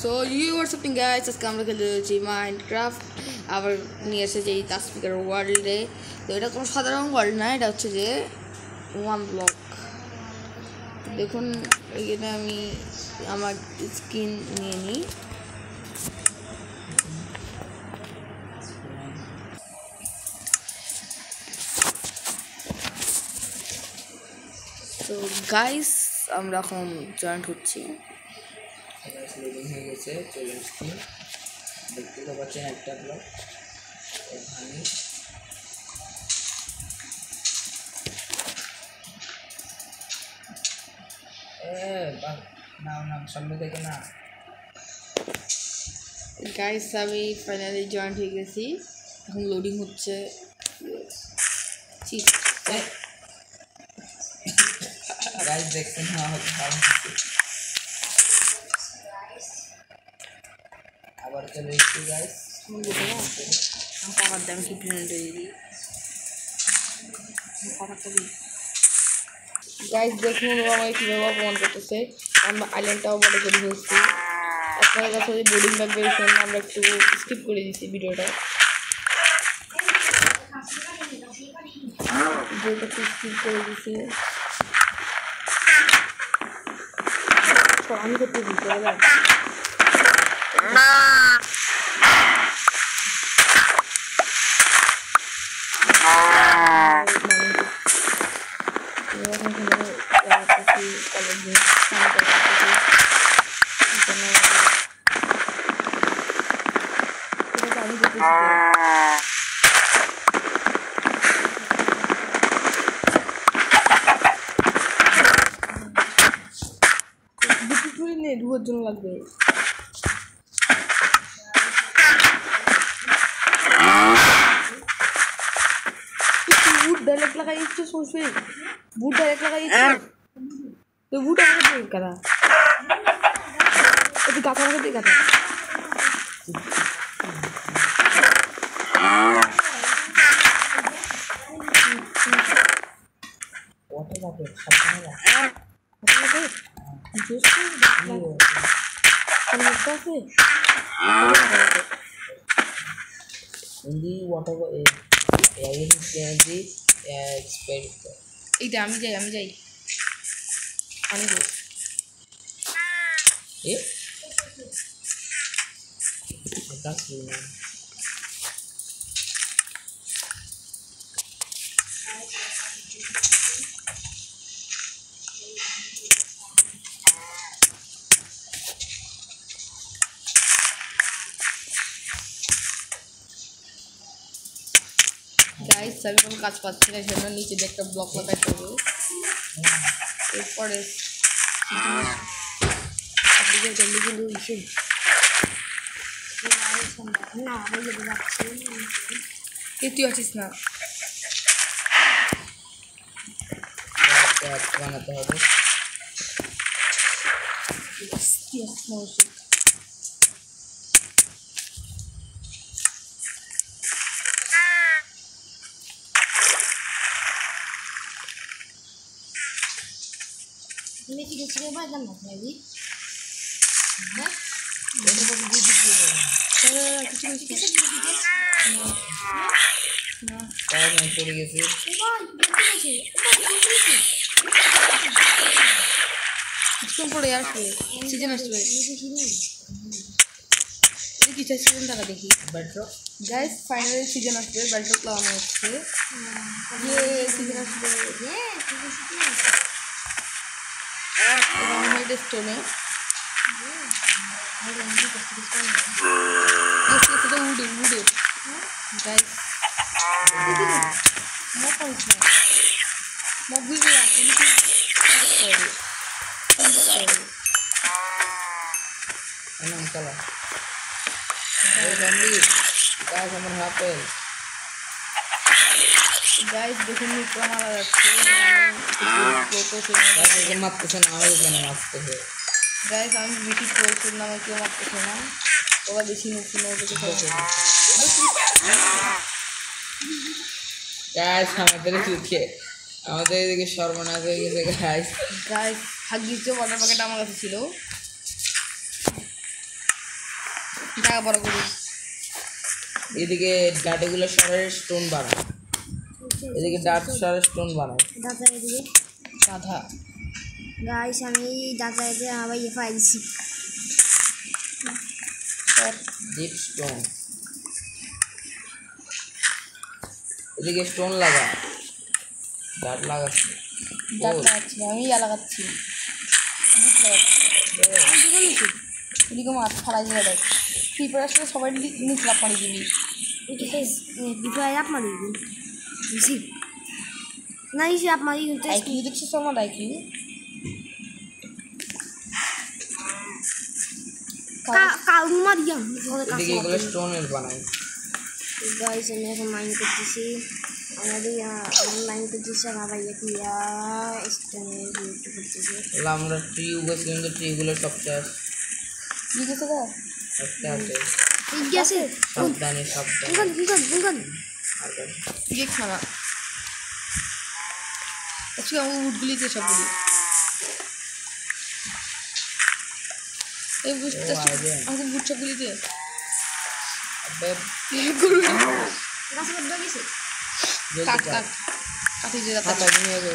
So you are something guys, আজকে আমরা খেলতে যাচ্ছি মাইনক্রাফট। আবার নিয়ে এসেছে এই তাসফিকের ওয়ার্ল্ডে। তো এটা কোনো সাধারণ ওয়ার্ল্ড না, এটা হচ্ছে যে ওয়ান ব্লক। দেখুন এখানে আমি আমার স্কিন নিয়ে নিই। তো গাইস আমরা এখন জয়েন্ট হচ্ছি। লোডিং হয়ে গেছে, চলে আসছি। দেখতে তো পাচ্ছেন একটা ব্লক এখানে। নাম সামনে থেকে না গাইস আমি ফাইনালি জয়েন্ট হয়ে গেছি, এখন লোডিং হচ্ছে। গাইস দেখছেন না, আবার চলে এসছি গাইস। খাবার দাম কি প্রিন্ট হয়ে দিই খাবারটা দিই। গাইস দেখুন আমাকে কীভাবে অপমান করতেছে। আমরা আইল্যান্ডটাও বড় করে ফেলছি। আপনাদের কাছে যদি বোর্ডিং লাগবে শুনুন, আমরা একটু স্কিপ করে দিচ্ছি ভিডিওটা একটু স্কিপ করে দিচ্ছি। আমি করতে দিতে হবে ধুয়োর জন্য লাগবে। বুট ডাইরেক্ট লাগাই ইচ্ছে শুনছি, বুট ডাইরেক্ট লাগাই ইচ্ছে তো বুট আমাকে দিয়ে কাদা একটু গাথা আমাকে দিয়ে গাথা। এইটা আমি যাই আনিব গাইস। আমি কোনো কাজ পাচ্ছি না, সেজন্য নিচে দিয়ে একটা ব্লক লাগাইতে হবে। এরপরে তুই আছিস না, বানাতে হবে। পড়ে গেছে পরে আসবে সিজন আসবে দেখি সিজন টাকা দেখি। গাইস ফাইনালি সিজন আসবে, ব্যাটলক লাগানো হচ্ছে। সিজন আসবে স্টোনে উডে গাইস মগ বুঝে রাখি চলা আমার হাপেল গাইস দেখুন মিত্র মারা যাচ্ছে, মারতেছে না, আমার এখানে মারতেছে। গাইস আমি বেশি প্রয়োজন না, আমার কেউ মারতেছে না, ওরা বেশি নতুন গাইস আমাদের এদিকে সর্বনাশ হয়ে গেছে। গাইস ভাগ্যিস যে ওয়াটার প্যাকেট আমার কাছে ছিল। জায়গা বড় করি। এদিকে ডাটেগুলো সারের স্টোন বানায়, এদিকে ডাট সারের স্টোন বানায়। দাদা এদিকে গাধা। গাইস আমি দাদা এদিকে আবার ইয়ে পাইছি ডিপ স্টোন, এদিকে স্টোন লাগা, ডাট লাগাচ্ছি। ডাক লাগাচ্ছি না, আমি লাগাচ্ছি। এদিকে মাছ ফালাই দিয়ে দেয়। ক্রিপার আসলে সবাই নিচে লাফ মারি দিবি। বিফাই আপ মারি দিন বুঝি না ইসে আপ মারি কিন্তু আইকিউ দেখছিস আমার আইকিউ? কাউ মারিয়া এদিকে এগুলো স্টোনের বানাই। গাইস আমি এখন মাইন্ড করতেছি আমাদের মাইন্ড করতেছি আর আবার ইয়ে কিয়া স্টোনে ইউজ করতেছি। তাহলে আমরা ট্রি উগেছি কিন্তু ট্রিগুলো সব শেষ। কি গেছে গা? একটা আছে, ঠিক আছে সাবধানে সাবধানে। বুঙ্গন আর কত? কি খানা? আজকে আমার উঠগুলিতে সবগুলি এই বুঝতে আমাকে বুট সবগুলিতে আবে গাছে বড় গেছে জলদি কাট কাট। কাট কাটি দিয়ে রাখা। খাতা নিয়ে যাবে,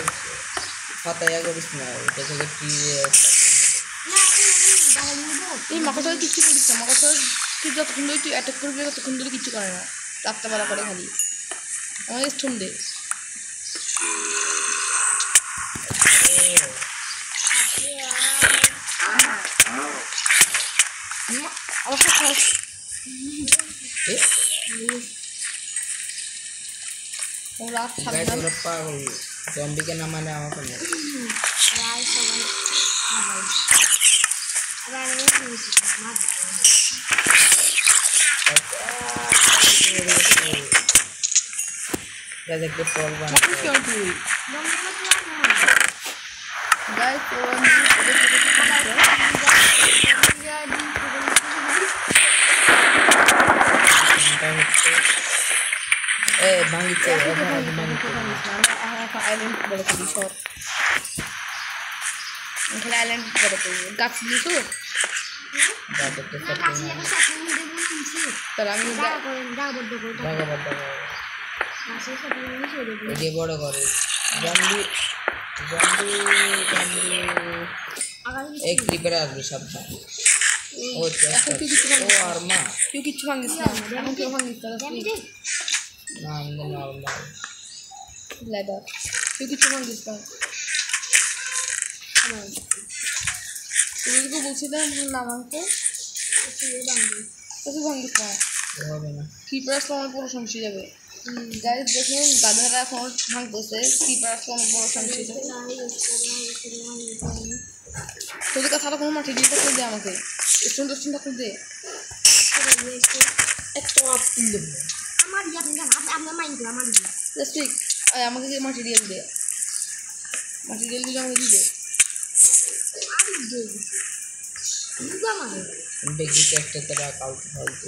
খাতা ইয়া করিস না, এটা থেকে ট্রি না এখন দাঁড়াই নিব এই মাকড়সার কিচ্ছু করিস না। মাকড়সার তুই যতক্ষণ ধরে তুই অ্যাটাক করবি ততক্ষণ ধরে কিচ্ছু করে না। রাত্রেবেলা করে খালি আমাকে স্টোন দে। আমার সাথে খাস। রাত থাকবে গাইস না। ওরা পাগল, জম্বিকে না মানে আমাকে না। গাইস আবার আমি শুনছি মার গাইস একটা ফল কি বানাতে কেউ তুই বন্ধ করতে গাইস এটা হচ্ছে এ ভাঙিছে, ভাঙিছে। আইল্যান্ড বড় করি সব এখানে আইল্যান্ড বড় করি গাছ নিয়ে তো গাছ একটা সব কাছে একটা সাথে দেব শুনছি তাহলে আমি দাও করেন দাও বড় করে জায়গা বড় কাছে সাথে নিয়ে চলে দেব এই যে বড় করে জম্বি জম্বি জম্বি আগামী এই ক্রিপারে আসবে সাবধান। ও এখন তুই কিছু ও আর মা তুই কিচ্ছু ভাঙিস না এখন কেউ ভাঙিস না আমি দে না আমি নরমাল লেদার তুই কিচ্ছু ভাঙিস না। তুমি তো বলছিলাম নাম আনতে তুই ভাঙিস না। হবে না। কিপার আসলে আমার পুরো সমস্যা যাবে। গাইজ দেখুন গাধারা এখন ভাঙতেছে কিপার আসলে আমার বড় সমস্যা যাবে। তোদের কথাটা কোনো মাঠে দিয়ে থাকলে দে আমাকে স্টোন টোস্টোন থাকলে দে একটা আপ দেবো আমার ইয়াতে জান আপনার মাইন্ড আমার ইয়া জাস্ট ঠিক আমাকে মাটেরিয়াল দে মাটেরিয়াল দিলে আমাকে দিবে আমি দে বুঝা মানে দেখি একটা তারা কালকে ফালতু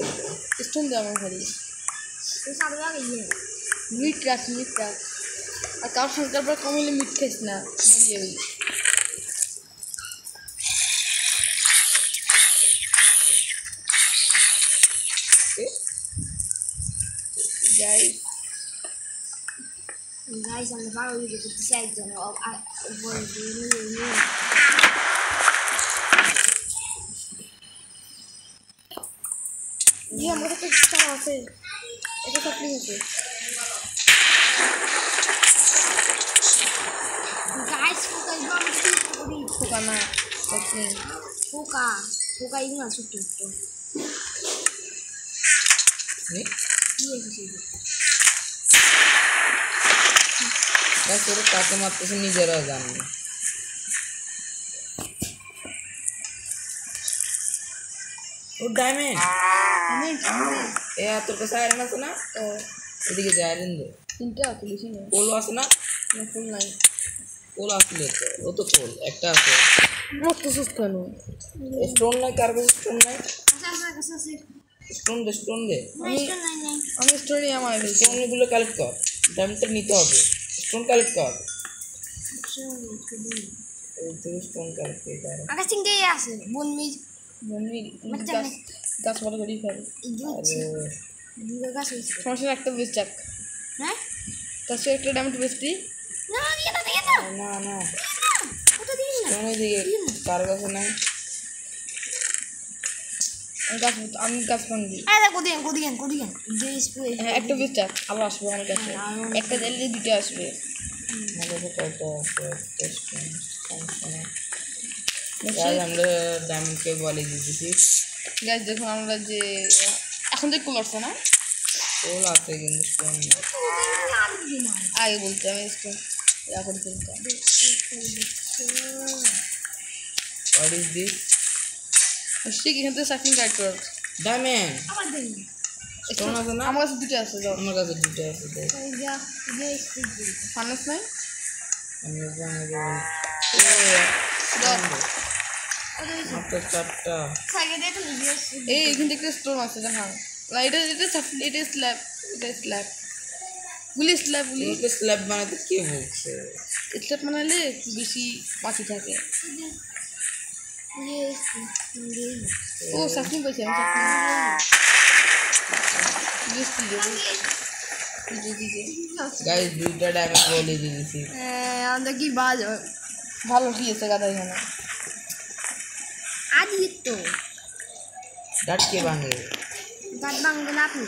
স্টোন দে আমার খালি তো সারা লাগে ইয়ে মিট রাখ আর কার সংখ্যার পর কম হলে মিট খাইস না মরে যাবি। যাই গাইস আমরা ভালো ইয়ে করতে চাই যেন উপরে দিয়ে নিয়ে ইয়ে আমার কাছে চারা আছে এটা সাপ্লি আছে গাইস ফোকা ইবাম কি করি খোকা না আপনি ফোকা ফোকা ইনা ছোট ছোট কি এসেছে গাছ ওরা কাকে মারতেছে নিজেরাও জানে না। ও ডায়মন্ড এ তোর কাছে আয়রন আছে না? ও এদিকে যে আয়রন দে। তিনটা তুলিস না কোল আছে না? ফুল নাই কোল আসলে তো ও তো কোল একটা আছে। রক্ত সুস্থ কেন স্টোন নাই, কার কাছে স্টোন নাই? আচ্ছা স্টোন দে, স্টোন দে। আমি স্টোরি আমার স্টোনগুলো কালেক্ট কর, ডায়মন্ডটা নিতে হবে। স্টোন কালেক্ট কর, এই থেকে স্টোন কালেক্ট করে আকাশ চিংড়ি আছে বনমি মন্দির বাচ্চা গাছ বড় করেই খাবে। দিচ্ছি দুটো গাছ হয়েছে সমস্যা একটা বেশ যাক, হ্যাঁ তার সাথে একটা ডায়মন্ড বেশি। না দিয়ে দাও দিয়ে দাও না না ওটা দিন না কেন দিকে কার কাছে নাই আমি গাছ ভাঙবি। আরে কোদিয়ান যে স্প্রে হ্যাঁ একটা বেশ যাক, আবার আসবে আমার কাছে। হ্যাঁ, একটা দিলে দুটো আসবে। আমার কাছে কত আছে সমস্যা নেই। বুঝছি? গাইজ আমরা ডায়মন্ডকে বলে দিতেছি গাছ দেখুন আমরা যে এখন যে কুলারছে না, ফুল আছে কিন্তু স্টোন নেই। আগে বলতে আমি স্টোন ইয়া করে ফেলতাম। হোয়াট ইজ দিস ঠিক এখান থেকে সার্ফিং গাইড কর। ডায়মন্ড আবার দিন স্টোন আছে না আমার কাছে দুটো আছে, যাও। আমার কাছে দুটো আছে দেখ যে স্প্রে দিন ফার্নেস নাই, আমি জানি যাও। মাত্র 4টা সাইকে দেখুন যে এই এখান থেকে একটা স্টোন আছে, দেখান না। এটা স্ল্যাব, এটা স্ল্যাব গুলি, স্ল্যাব গুলি। তোমাকে স্ল্যাব বানাতে কে বলছে স্ল্যাব বানালে বেশি বাঁচি থাকে। ও সার্ফিং করছি আমি, গাইজ 2টা ডায়মন্ড বলে দিয়েছি আমাদের কি বাজ ভালো কি আছে গাদা এখানে। আজ তো ডাট কে ভাঙে গাছ ভাঙবে না আপনি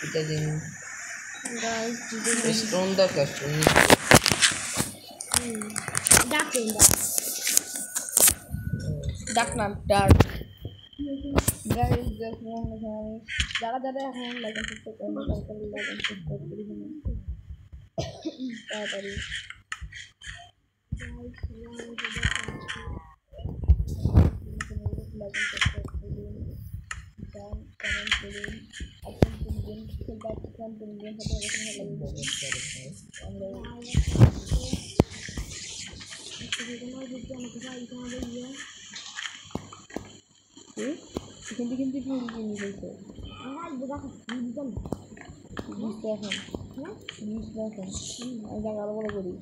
এটা দিন গাছ স্টোন দরকার স্টোন ডাকুন ডাক নাম ডার্ক। গাইস দেখুন এখানে যারা যারা এখন লাইক সাবস্ক্রাইব করেন তাড়াতাড়ি লাইক সাবস্ক্রাইব করে দিন তাড়াতাড়ি। লাইক সাবস্ক্রাইব করুন, কমেন্ট করুন, আপনার কোন গেম খেলতে চান, কোন গেম খেলতে ভালো লাগে আমরা কিন্তু কিন্তু ফুল কিনে দিয়েছে। বুঝতে এখন বুঝতে এখন আমি জায়গা আরো বড় করি।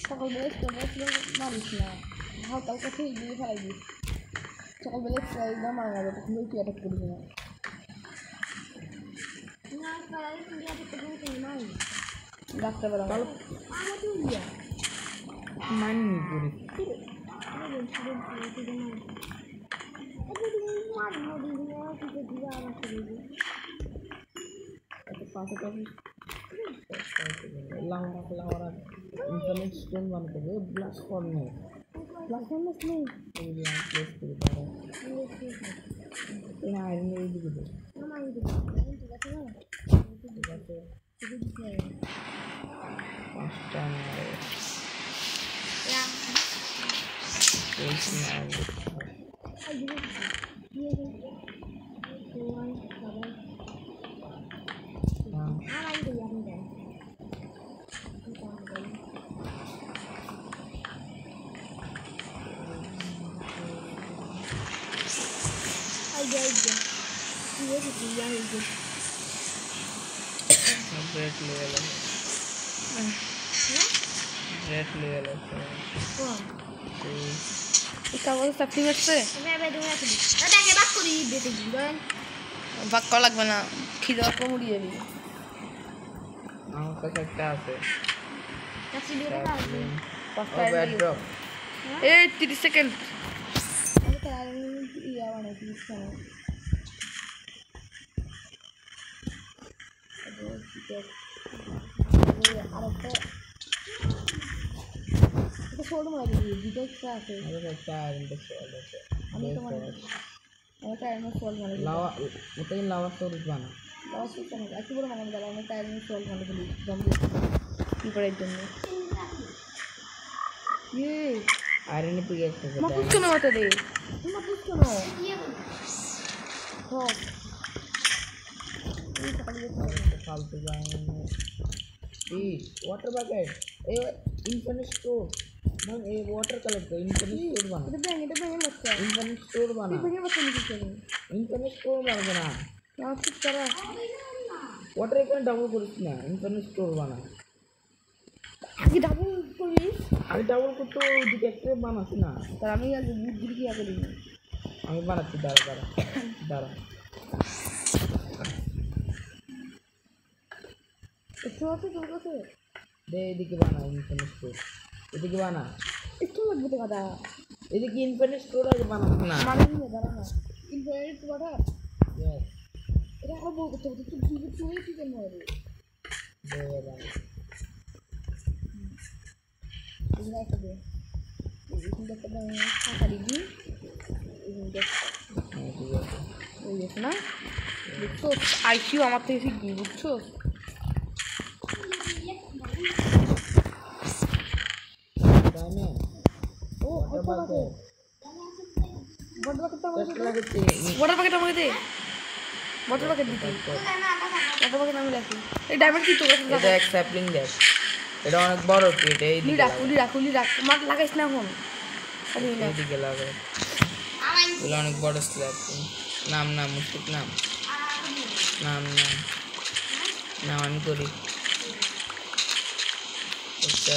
সকালবেলা মারিস না, হালকা হালকা খেয়ে দিয়ে ফেলাই দিস। সকালবেলা একদম মারা যাবে, তখন তুই অ্যাটাক করবি না। রাত্রেবেলা মানি করি লাউরা ইন্টারনেট স্টোন বানাতে হবে ব্লাস ফর্মে প্লেস করে পারে আইরন এই দিকে দে ঠিক আছে 5টা মারে Red level কাগজ চাকরি করছে, ভাগ করা লাগবে না, খিদে অল্প মুড়িয়ে যাবি। আমার কাছে একটা আছে এই 30 সেকেন্ড আরেকটা ছোট মারি দুটো একটা আছে। একটা আয়রন সোল আছে আমি তো মানে একটা আয়রন সোল মানে লাভা ওটাই লাভা স্টোরেজ বানা লাভা সোল কেন একটু বড় মানে গেল আমি একটা আয়রন সোল মানে বলি জম্বি কি করার জন্য আয়রনে পিক আছে মাপুস কেন হতে দে মাপুস কেন फालतू जाएंगे वाटर बकेट ए इन्फिनिट स्टोर मैं ये वाटर कलेक्ट कर इन्फिनिट स्टोर बना इन्फिनिट स्टोर बना इन्फिनिट स्टोर बना वाटर एक डबल करिस ना इन्फिनिट स्टोर बना আগে ডাবল করিস আগে ডাবল করতে ওদিকে একটা বানাস না তার আমি আগে বুদ্ধি কি আগে দিই আমি বানাচ্ছি দাঁড়া একটু আছে তোর কাছে দে এদিকে বানা ইনফিনিট স্টোর এদিকে বানা একটু লাগবে তো কথা এদিকে ইনফিনিট স্টোর আগে বানাস না মানে নিয়ে দাঁড়া না ইনফিনিট কথা यस এটা আরো বড় করতে হবে তুই কি করতে হবে দে বানা এটা একটা দে এইখানে একটা টাকা দিবি এইখানে দেখ ঠিক আছে ওই দেখো না বুঝছো আইসিউ আমার থেকে শিখবি বুঝছো দানে ও वाटर बकेट লাগছে वाटर बकेट আমাকে দে वाटर बकेट দিতে वाटर बकेट আমি রাখি এই ডায়মন্ড কি তো এটা এক স্যাপলিং দেখ এটা অনেক বড় ক্রিট এই লি রাখ মার লাগাইস না এখন খালি না এদিকে লাগাই এটা অনেক বড় স্ল্যাব নাম মুশকিল নাম আমি করি আচ্ছা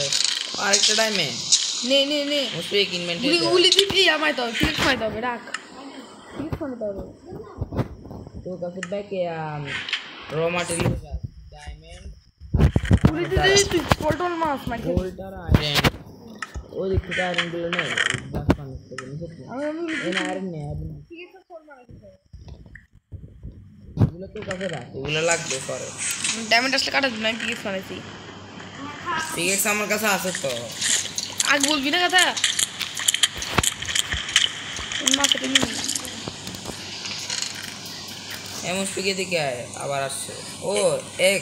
আরেকটা ডায়মন্ড নে उसपे एक इन्वेंटरी গুলি দিবি আমায় তো ঠিক খাই দাও রাখ ঠিক খাই দাও तो कैसे बैक या रॉ मटेरियल डायमंड গুলি দিবি তুই পোল্টন মাছ মার गोल्ड और आयरन वो दिखता है आयरन गुलो ने बस पानी से नहीं আমি इन आयरन ने ঠিক আছে ফোন মারাইছে এগুলো তো কাছে রাখ এগুলো লাগবে পরে ডায়মন্ড আসলে কাটা দিন আমি পিকেক্স মারাইছি পিকেক্স আমার কাছে আছে তো আগ বলবি না কথা মাছ কেটে নিবি एमएसपी के दिखे आए आवार আসছে ও এক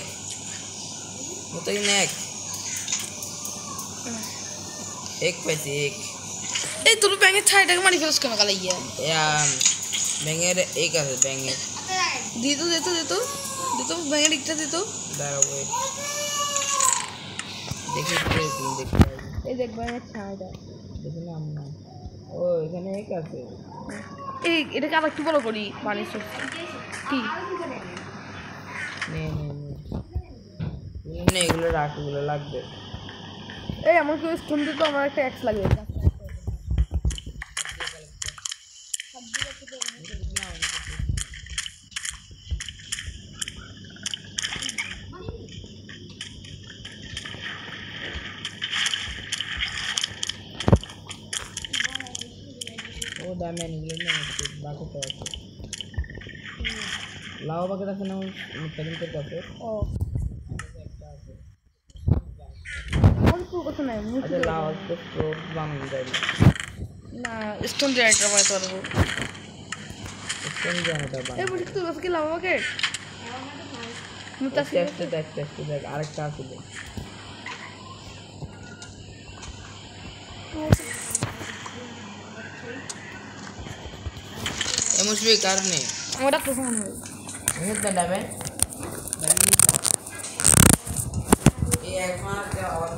মতো কি এক পাইছি এক এই তোর ব্যাঙের ছাইটাকে মারি ফেলছ কেন কালাইয়া ব্যাঙের এক আছে ব্যাঙের দিত ব্যাঙের একটা দিত দাঁড়াও দেখি এই দেখ ব্যাঙের ছাইটা দেখি না আমরা ও এখানে এক আছে এই এটাকে আবার একটু বড় করি পানি কি নে এগুলো রাখ এগুলো লাগবে এই আমার কেউ স্টোন দিত আমার একটা এক্স লাগবে ও ডায়মন্ড এগুলো না বাকি তো আছে লাভ বাকি আছে না সেকেন্ড করতে ও অল্প কথা নাই আচ্ছা লাভ তো স্টোর বানানো যায় না স্টোন জেনারেটর বানাতে পারবো স্টোন জানাটা এই বানানো বুঝি তুই আজকে লাভ আমাকে মুতাসি টেস্ট দেখ আরেকটা আছে एमएसपी करने আমার একটা ফোন হবে बहुत बड़ा है ये एक मार क्या और